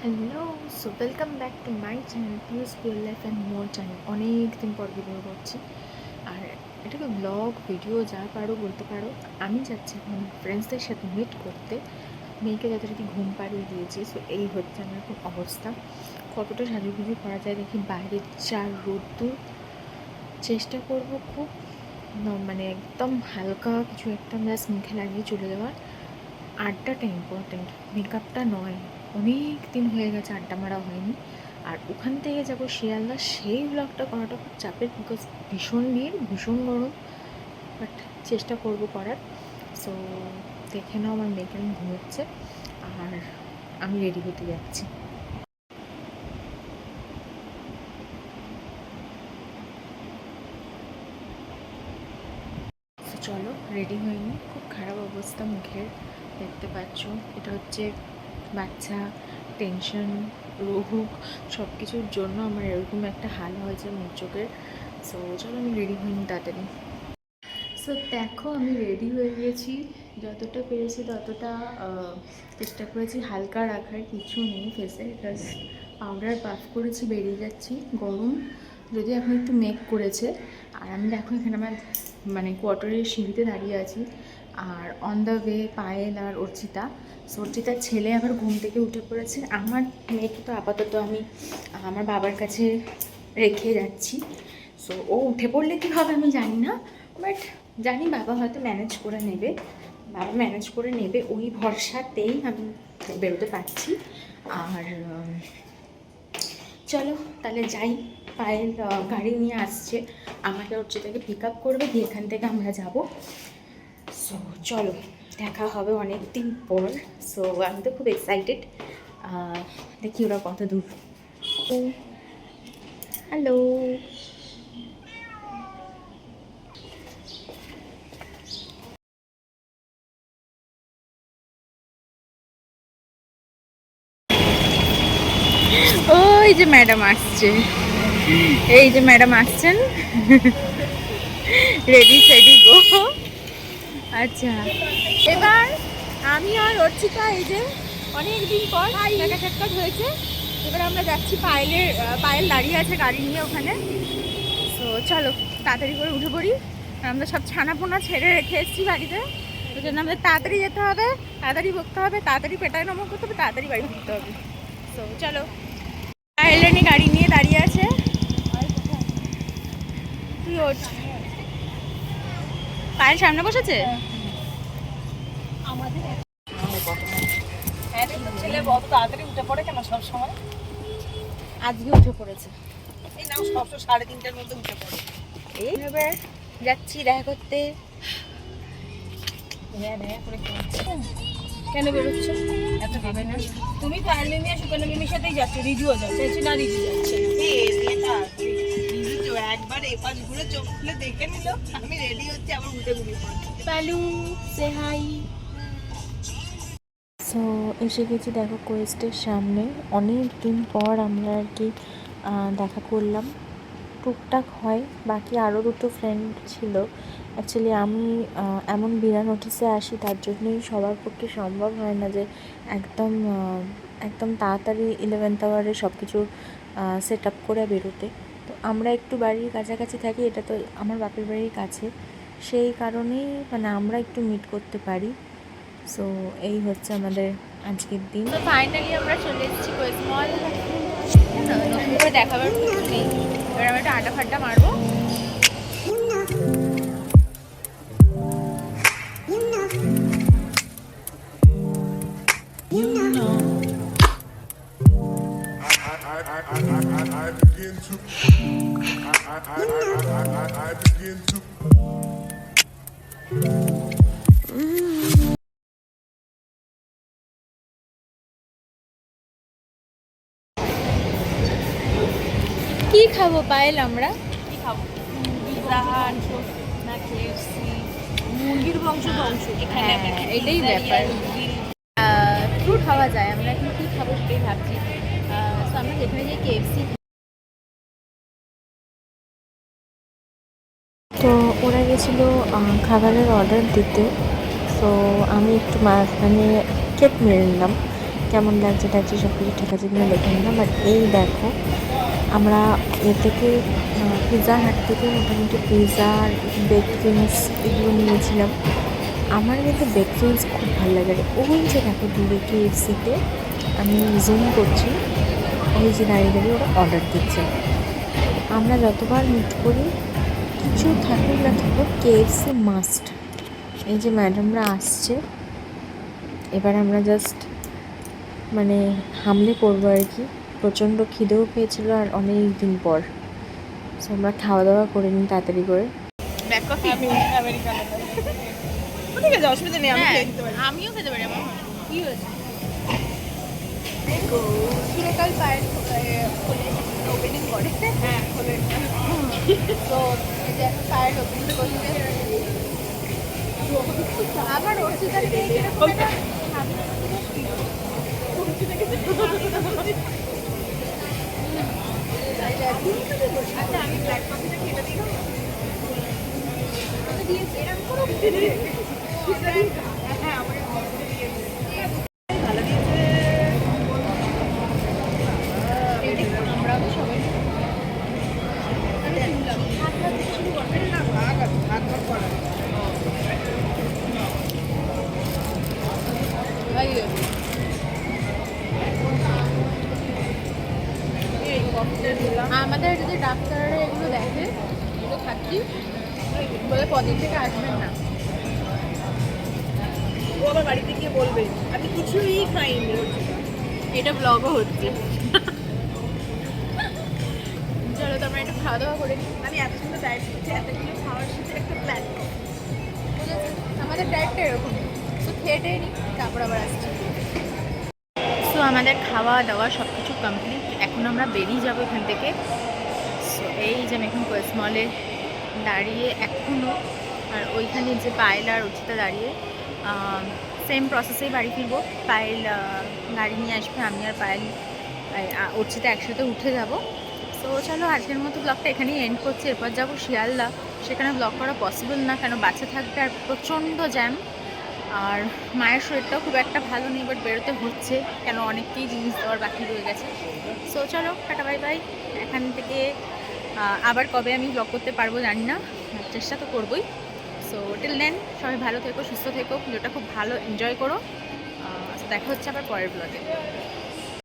Hello, so welcome back to my channel পিউস real life and more channel. অনেক দিন পর video করছি, আর এটাকে ব্লগ ভিডিও যা পারো বলতে পারো। আমি যাচ্ছি এখন ফ্রেন্ডসদের সাথে মিট করতে। মেয়েকে যথারীতি ঘুম পাড়িয়ে দিয়েছি। সো এই হচ্ছে আমার এখন অবস্থা। কতটা সাজুগুজু করা যায় দেখি, বাইরের যা রোদ্দুর। চেষ্টা করবো খুব মানে একদম হালকা কিছু একটা জাস্ট মুখে লাগিয়ে চলে যাওয়ার। আড্ডাটা ইম্পর্টেন্ট, মেকআপটা নয়। অনেক দিন হয়ে গেছে আড্ডা মারা হয়নি। আর ওখান থেকে যাবো শিয়ালদা, সেই ব্লগটা করাটা খুব চাপের, বিকজ ভীষণ ভিড়, ভীষণ গরম। বাট চেষ্টা করব করার। সো দেখে নাও, আমার মেয়েকে আমি ঘুমোচ্ছে আর আমি রেডি হতে যাচ্ছি। চলো, রেডি হয়নি, খুব খারাপ অবস্থা মুখের, দেখতে পাচ্ছ। এটা হচ্ছে বাচ্চা, টেনশন, রোগ, সব কিছুর জন্য আমার এরকম একটা হাল হয়েছে মুখ চোখের। সো চলো, আমি রেডি হইনি তাড়াতাড়ি। সো দেখো, আমি রেডি হয়ে গেছি, যতটা পেরেছি ততটা চেষ্টা করেছি হালকা রাখার, কিছু নেই ফেসে, জাস্ট পাউডার পাফ করেছি, বেরিয়ে যাচ্ছি। গরম যদি এখন একটু মেক করেছে। আর আমি দেখো এখানে আমার মানে কোয়ার্টারের সিঁড়িতে দাঁড়িয়ে আছি, আর অন দ্য ওয়ে পায়েল আর অর্চিতা। অর্চিতার ছেলে আবার ঘুম থেকে উঠে পড়েছে। আমার মেয়েকে তো আপাতত আমি আমার বাবার কাছে রেখে যাচ্ছি। সো ও উঠে পড়লে কী হবে আমি জানি না, বাট জানি বাবা হয়তো ম্যানেজ করে নেবে। বাবা ম্যানেজ করে নেবে, ওই ভরসাতেই আমি বেরোতে পারছি। আর চলো তাহলে যাই। পায়েল গাড়ি নিয়ে আসছে, আমাকে অর্চিতাকে পিক আপ করবে, দিয়ে এখান থেকে আমরা যাব। সো চলো, দেখা হবে অনেক দিন পর। সো আমি তো খুব এক্সাইটেড, দেখি ওরা কত দূর। হ্যালো, ওই যে ম্যাডাম আসছে, এই যে ম্যাডাম আসছেন, রেডি সেডি গো। আচ্ছা, এবার আমি আর অর্চিতা, এই যে অনেক দিন পর দেখা সাক্ষাৎ হয়েছে। এবার আমরা যাচ্ছি, পায়েল দাঁড়িয়ে আছে গাড়ি নিয়ে ওখানে। তো চলো তাড়াতাড়ি করে উঠে পড়ি। আমরা সব ছানাপোনা ছেড়ে রেখে এসেছি বাড়িতে, ওই জন্য আমাদের তাড়াতাড়ি যেতে হবে, তাড়াতাড়ি বকতে হবে, তাড়াতাড়ি পেটায় নমক করতে হবে, তাড়াতাড়ি বাড়ি ফিরতে হবে। তো চলো, পায়েলনি গাড়ি নিয়ে দাঁড়িয়ে আছে। তুই ওঠ, পায়েল সামনে বসেছে। ছেলে বড় তাড়াতাড়ি উঠে পড়ে কেন সব সময়? আজকে উঠে পড়েছে। এই নাও, সবসময় 3:30টার মধ্যে উঠে পড়ে। এই এবার যাচ্ছি দেখা করতে। কেন বেরোচ্ছ এত ভেবে না? তুমি তো মিমি আর সুকন্যা মিমির সাথেই যাচ্ছ, রিজুও যাচ্ছে না? রিজু যাচ্ছে রিজু একবার এপাশ ঘুরে চোখ খুলে দেখে নিল আমি রেডি হচ্ছে, আবার উঠে ঘুমিয়ে পড়ছে। পালু, সে হাই। সো এসে গেছি দেখো কোয়েস্টের সামনে। অনেক দিন পর আমরা আর কি দেখা করলাম। টুকটাক হয়, বাকি আরও দুটো ফ্রেন্ড ছিল। অ্যাকচুয়ালি আমি এমন বিনা নোটিসে আসি, তার জন্যই সবার পক্ষে সম্ভব হয় না যে একদম একদম তাড়াতাড়ি 11th আওয়ারে সব কিছু সেট আপ করে বেরোতে। তো আমরা একটু বাড়ির কাছাকাছি থাকি, এটা তো আমার বাপের বাড়ির কাছে, সেই কারণেই মানে আমরা একটু মিট করতে পারি। সো এই হচ্ছে আমাদের আজকের দিন। তো ফাইনালি আমরা চলে এসেছি কোয়েস্ট মল। নতুন করে দেখাবার কিছু নেই, এবার আমরা একটা আড্ডা ফাড্ডা মারবো। কি খাবো পায়েল আমরা? কি খাবো? পিৎজা হাট না কেএফসি? মুরগির বংশ এখানে এটাই ব্যাপার। ফ্রুট খাওয়া যায়, আমরা এখন কী খাবো সেটাই ভাবছি। তো আমরা যেখানে যাই কেএফসি। তো ওরা গেছিলো খাবারের অর্ডার দিতে। তো আমি একটু মানে কেক মেরে নিলাম। কেমন লাগছে টাগছে সব কিছু ঠিক আছে কিনা দেখে নিলাম। বাট এই দেখো আমরা এ থেকে পিৎজা হাট থেকে মোটামুটি পিৎজা আর বেকড ড্রিঙ্কস এগুলো নিয়েছিলাম। আমার কিন্তু বেকড ড্রিঙ্কস খুব ভালো লাগে। আর ওই যে দেখো দূরে KFC-তে আমি জুম করছি, ওই যে দাঁড়িয়ে দাঁড়িয়ে ওরা অর্ডার দিচ্ছে। আমরা যতবার মিট করি কিছু থাকুক না থাকুক KFC মাস্ট। এই যে ম্যাডামরা আসছে, এবার আমরা জাস্ট মানে হামলে পড়বো আর কি। প্রচণ্ড খিদেও পেয়েছিলো আর অনেক দিন পর। সো আমরা খাওয়া দাওয়া করে নিই তাড়াতাড়ি করে। Black coffee Americano. ঠিক আছে, অসুবিধা নেই, আমি খেয়ে দিতে পারি। আমিও খেতে পারি। আমার কি হয়েছে চিরকাল পায়ের ওপেনিং করে। হ্যাঁ, খোলে। তো এই যে এখন পায়ের ওপেনিং করছে। আবার অর্চিতাকে এরকম একটা আচ্ছা, আমি ব্ল্যাক কফিটা খেতে দিই। এরকম করো। হ্যাঁ, আমাকে কফিটা দিয়েছে। ভালো দিয়েছে। আমরাও তো সবাই না, ভাগ আছে, ভাগ ভাগ করা। এই কফিটা দিলাম। আমাদের যদি ডাক্তাররা এগুলো দেখে এগুলো থাকি বলে কদিন থেকে আসবেন না। ও আবার বাড়িতে গিয়ে বলবে আমি কিছুই খাইনি। এটা ব্লগও হচ্ছে। চলো তো আমরা একটু খাওয়া দাওয়া করে নিই। আমি এত সুন্দর ডায়েট করছি, এতগুলো খাওয়ার সাথে একটা প্ল্যান করো। বুঝেছি, আমাদের ডায়েটটা এরকম। তো খেয়ে টেয়ে নিই, তারপর আবার আসছি। সো আমাদের খাওয়া দাওয়া সব কিছু কমপ্লিট। এখন আমরা বেরিয়ে যাবো এখান থেকে। সো এই যে আমি এখন কোয়েস মলে দাঁড়িয়ে এখনও, আর ওইখানে যে পায়েল আর অর্চিতা দাঁড়িয়ে সেম প্রসেসেই বাড়ি ফিরবো। পায়েল গাড়ি নিয়ে আসবে, আমি আর পায়েল অর্চিতা একসাথে উঠে যাব। সো চলো আজকের মতো ব্লগটা এখানেই এন্ড করছি। এরপর যাবো শিয়ালদা, সেখানে ব্লগ করা পসিবল না, কেন বাচ্চা থাকবে আর প্রচণ্ড জ্যাম। আর মায়ের শরীরটাও খুব একটা ভালো নেই, বাট বেরোতে হচ্ছে কেন অনেককেই জিনিস দেওয়ার বাকি রয়ে গেছে। সো চলো টাটা বাই বাই। এখান থেকে আবার কবে আমি ব্লগ করতে পারবো জানি না, চেষ্টা তো করবোই। সো টিল দেন সবাই ভালো থেকো, সুস্থ থেকো, ভিডিওটা খুব ভালো এনজয় করো। দেখা হচ্ছে আবার পরের ব্লগে।